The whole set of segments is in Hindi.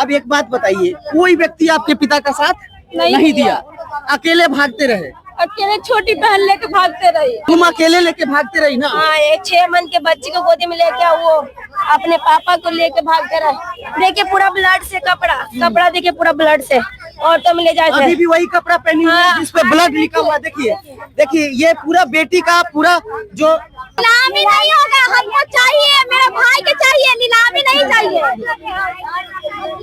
अब एक बात बताइए, कोई व्यक्ति आपके पिता का साथ नहीं दिया, अकेले भागते रहे? अकेले छोटी बहन लेके भागते रही। तुम अकेले लेके भागते रही ना? हाँ, एक 6 मंथ के बच्चे को गोदी में लेके वो अपने पापा को लेके भागते रहे। देखिए पूरा ब्लड से कपड़ा देखिए पूरा ब्लड से ऑटो में ले जाते। अभी भी वही कपड़ा पहनी हुई है जिसपे ब्लड लिखा हुआ। देखिए ये पूरा बेटी का पूरा जो नीलामी नहीं होगा, हमको चाहिए, मेरे भाई के चाहिए, नीलामी नहीं चाहिए।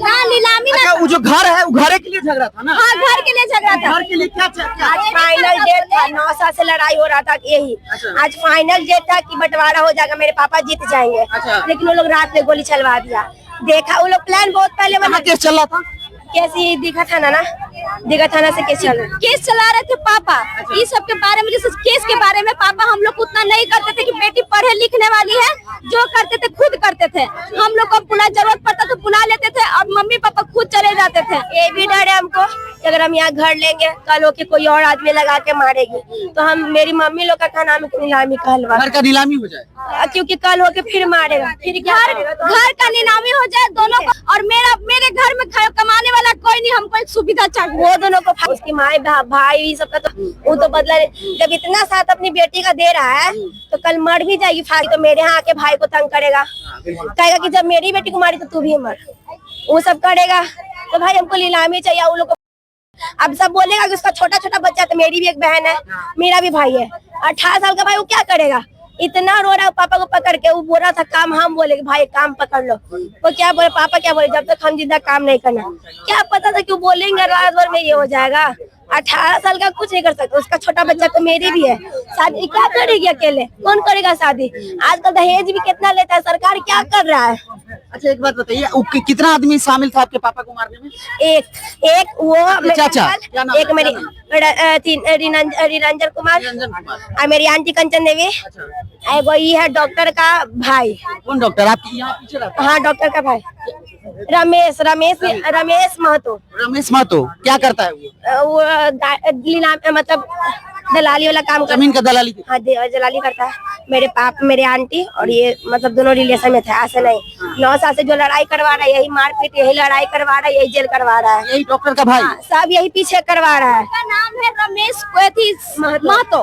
हाँ, नीलामी अच्छा, वो जो घर है वो घर के लिए झगड़ा था ना? हाँ, घर के लिए झगड़ा था। घर के लिए क्या आज फाइनल डेट था, 9 साल से लड़ाई हो रहा था यही। आज फाइनल डेट था कि बंटवारा हो जाएगा, मेरे पापा जीत जाएंगे। लेकिन वो लोग रात में गोली चलवा दिया। देखा वो लोग प्लान बहुत पहले बना। केस चल रहा था? कैसी दीघा थाना ना, दीघा थाना से केस चला रहे थे पापा। इस सब के बारे में, जैसे केस के बारे में पापा हम लोग उतना नहीं करते थे कि बेटी पढ़े लिखने वाली है, जो करते थे खुद करते थे। हम लोग को पुनः जरूरत पड़ता तो बुला लेते थे और मम्मी पापा खुद चले जाते थे। ये भी डर है हमको कि अगर हम यहाँ घर लेंगे कल हो के कोई और आदमी लगा के मारेगी तो हम, मेरी मम्मी लोग का खाना में नीलामी कहलवा, घर का नीलामी हो जाए, क्योंकि कल हो के फिर मारेगा, फिर घर का नीलामी हो जाए दोनों को। और मेरे घर में कमाने वाला कोई नहीं, हमको एक सुविधा चाहिए। वो दोनों को, उसकी माँ भाई सबका तो वो तो बदला। जब इतना साथ अपनी बेटी का दे रहा है तो कल मर भी जाएगी फाड़ी, तो मेरे यहाँ आके भाई को तंग करेगा, कहेगा कि जब मेरी बेटी को मारी तो तू भी मर, वो सब करेगा। तो भाई हमको नीलामी चाहिए उन लोग को। अब सब बोलेगा कि उसका छोटा छोटा बच्चा, तो मेरी भी एक बहन है, मेरा भी भाई है 18 साल का भाई, वो क्या करेगा? इतना रो रहा पापा को पकड़ के। वो बोल रहा था काम, हम बोले कि भाई काम पकड़ लो। वो क्या बोले, पापा क्या बोले, जब तक हम जिंदा काम नहीं करना। क्या पता था क्यों बोलेंगे रात भर में ये हो जाएगा। 18 साल का कुछ नहीं कर सकता, उसका छोटा बच्चा तो मेरी भी है। शादी क्या करेगी अकेले, कौन करेगा शादी? आजकल दहेज भी कितना लेता है, सरकार क्या कर रहा है? अच्छा एक बात बताइए, कितना आदमी शामिल था आपके पापा को मारने में? एक वो चाचा, एक मेरी रिरंजन कुमार और मेरी आंटी कंचन देवी, वही है डॉक्टर का भाई। कौन डॉक्टर? आपके यहाँ पीछे रहता? हाँ, डॉक्टर का भाई रमेश महतो। रमेश महतो क्या करता है वो? मतलब दलाली वाला काम, जमीन का दलाली? हाँ, दलाली करता है। मेरे आंटी और ये मतलब दोनों रिलेशन में थे, ऐसे नहीं। 9 साल से जो लड़ाई करवा रहा है, यही मारपीट, यही लड़ाई करवा रहा है, यही जेल करवा रहा है, यही डॉक्टर का भाई। सब यही पीछे करवा रहा है। उसका नाम है रमेश महतो।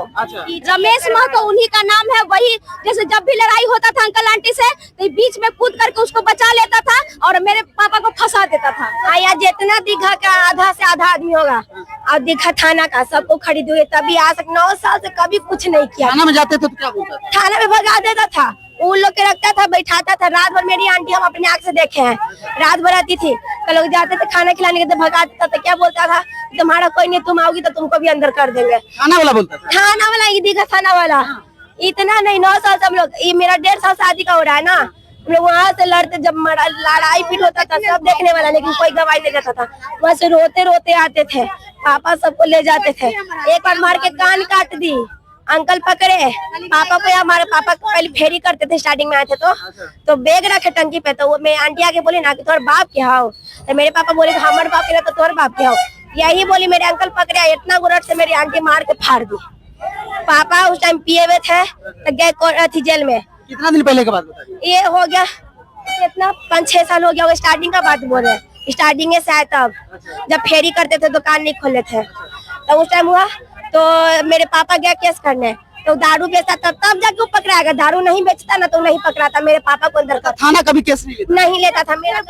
रमेश महतो उन्हीं का नाम है। वही जैसे जब भी लड़ाई होता था अंकल आंटी से, तो बीच में कूद करके उसको बचा लेता था और मेरे पापा को फंसा देता था। आया जितना दीघा का आधा से आधा आदमी होगा और दीघा थाना का सबको खरीदे हुए, तभी आज तक 9 साल से कभी कुछ नहीं किया। थाना में जाते थे तो क्या बोलता था? थाना में भगा देता था, उन लोग के रखता था, बैठाता था। रात भर मेरी आंटी हम अपनी आंख से देखे हैं, रात भर आती थी, कल लोग जाते थे खाना खिलाने के, तो भगा देता था। क्या बोलता था, तुम्हारा कोई नहीं, तुम आओगी तो तुमको भी अंदर कर देंगे। थाना वाला बोलता था? थाना वाला, ये दीघा थाना वाला। इतना नहीं, 9 साल से हम लोग, ये मेरा 1.5 साल शादी का हो रहा है ना, हम लोग वहाँ से लड़ते, जब लड़ाई पीट होता था सब देखने वाला, लेकिन कोई गवाही नहीं देता था। वहाँ से रोते रोते आते थे, पापा सबको ले जाते थे। एक बार मार के कान काट दी, अंकल पकड़े पापा को। हमारे पापा को पहले फेरी करते थे, स्टार्टिंग में आए थे तो बैग रखे टंकी पे, तो वो मैं आंटी आके बोली ना कि तोर बाप क्या हो, तो मेरे पापा बोले हमारे बाप के, तो तोर बाप क्या हो, यही बोली। मेरे अंकल पकड़े, इतना गुरट से मेरी आंटी मार के फाड़ दी। पापा उस टाइम पिए हुए थे, तो गए थी जेल में। कितना दिन पहले का बात बताइए? ये हो गया कितना 5-6 साल हो गया। स्टार्टिंग का बात बोल रहे हैं, स्टार्टिंग है शायद, तब जब फेरी करते थे, दुकान नहीं खोले थे, तो उस टाइम हुआ। तो मेरे पापा गया केस करने, तो दारू बेचता था, तब जाके वो पकड़ाएगा। दारू नहीं बेचता ना तो नहीं पकड़ाता। मेरे पापा को अंदर थाना कभी केस नहीं लेता था। मेरा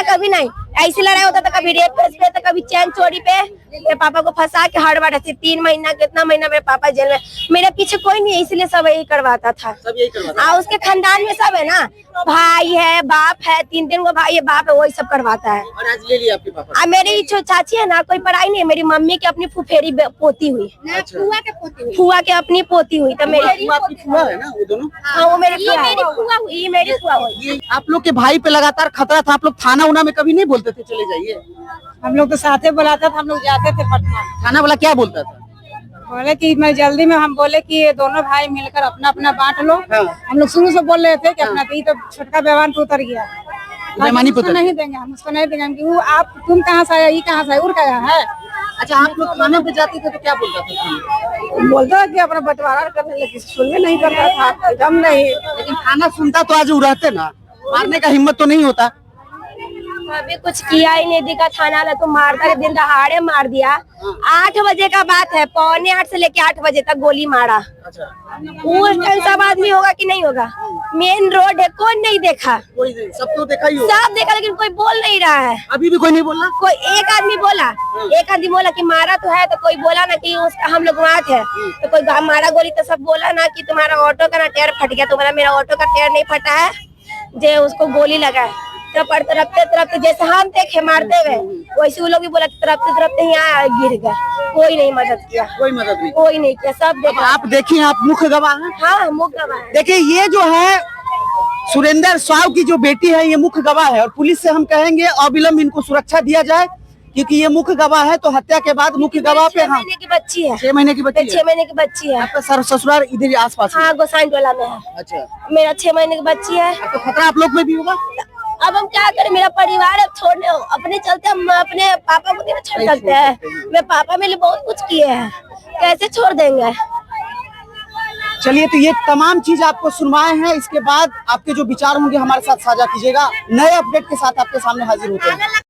कभी नहीं, ऐसी लड़ाई होता था, कभी रेप केस पे, तो कभी चैन चोरी पे। मेरे पापा को फंसा के हड़बड़ से 3 महीना, कितना महीना मेरे पापा जेल में। मेरे पीछे कोई नहीं है, इसलिए सब यही करवाता था। उसके खानदान में सब है ना, भाई है, बाप है, 3 को भाई है, बाप है, वही सब करवाता है। और आज ले लिया आपके पापा? मेरी चाची है ना, कोई पढ़ाई नहीं है। मेरी मम्मी की अपनी फुफेरी पोती हुई, फुआ के अपनी पोती हुई। तो मेरी फुआ है ना वो दोनों? हाँ, वो मेरी फुआ हुई, मेरी फुआ हुई। आप लोग के भाई पे लगातार खतरा था, आप लोग थाना उना में कभी नहीं बोलते थे चले जाइए? हम लोग तो साथे बुलाता था, हम लोग जाते थे पटना। थाना वाला क्या बोलता था? बोले कि मैं जल्दी में, हम बोले कि ये दोनों भाई मिलकर अपना अपना बांट लो। हम लोग शुरू से बोल रहे थे कि अपना, तो छोटका बेवान पे उतर गया, बेईमानी पे नहीं देंगे, हम उसको नहीं देंगे। वो आप, तुम कहाँ से आया, ये कहाँ से उड़ गया है, अच्छा, आप लोग खाना पे जाते थे तो क्या बोलता था खाना? बोलता कि अपना बंटवारा करने लगे, सुनने नहीं करता था, दम नहीं। लेकिन खाना सुनता तो आज वो रहते ना, मारने का हिम्मत तो नहीं होता। अभी कुछ किया ही नहीं, दिखा थाना वाला तो मारता है, दिन दहाड़े मार दिया। 8 बजे का बात है, 7:45 से लेके 8 बजे तक गोली मारा। अच्छा, उस टाइम सब आदमी होगा कि नहीं होगा? मेन रोड है, कौन नहीं देखा? कोई सब तो देखा ही होगा। सब देखा, लेकिन कोई बोल नहीं रहा है। अभी भी कोई नहीं बोला? कोई एक आदमी बोला कि मारा तो है, तो कोई बोला ना कि उसका हम लोग वहाँ थे, तो कोई मारा गोली, तो सब बोला ना कि तुम्हारा ऑटो का ना टायर फट गया। तुम्हारा मेरा ऑटो का टायर नहीं फटा है, जे उसको गोली लगा है। तरफते जैसे हम देखे मारते हुए, वैसे वो लोग भी बोला तरफते यहाँ गिर गए। कोई नहीं मदद किया, कोई मदद नहीं, कोई नहीं किया, सब देखा। आप देखिए, आप मुख्य गवाह हैं। हाँ, मुख्य गवाह है। देखिए, ये जो है सुरेंद्र साव की जो बेटी है, ये मुख्य गवाह है और पुलिस से हम कहेंगे अविलंब इनको सुरक्षा दिया जाए, क्योंकि ये मुख्य गवाह है। तो हत्या के बाद मुख्य गवाह पे 6 महीने की बच्ची है। 6 महीने की बच्ची है। 6 महीने की बच्ची है। आपका ससुराल इधर आस पास? हाँ, गोसाई टोला में है। अच्छा, मेरा 6 महीने की बच्ची है। तो खतरा आप लोग में भी होगा? अब हम क्या करें, मेरा परिवार अब छोड़ने अपने चलते, हम अपने पापा को नहीं छोड़ सकते हैं। मेरे पापा मेरे लिए बहुत कुछ किए हैं, कैसे छोड़ देंगे? चलिए, तो ये तमाम चीज आपको सुनवाए हैं। इसके बाद आपके जो विचार होंगे हमारे साथ साझा कीजिएगा। नए अपडेट के साथ आपके सामने हाजिर होते हैं।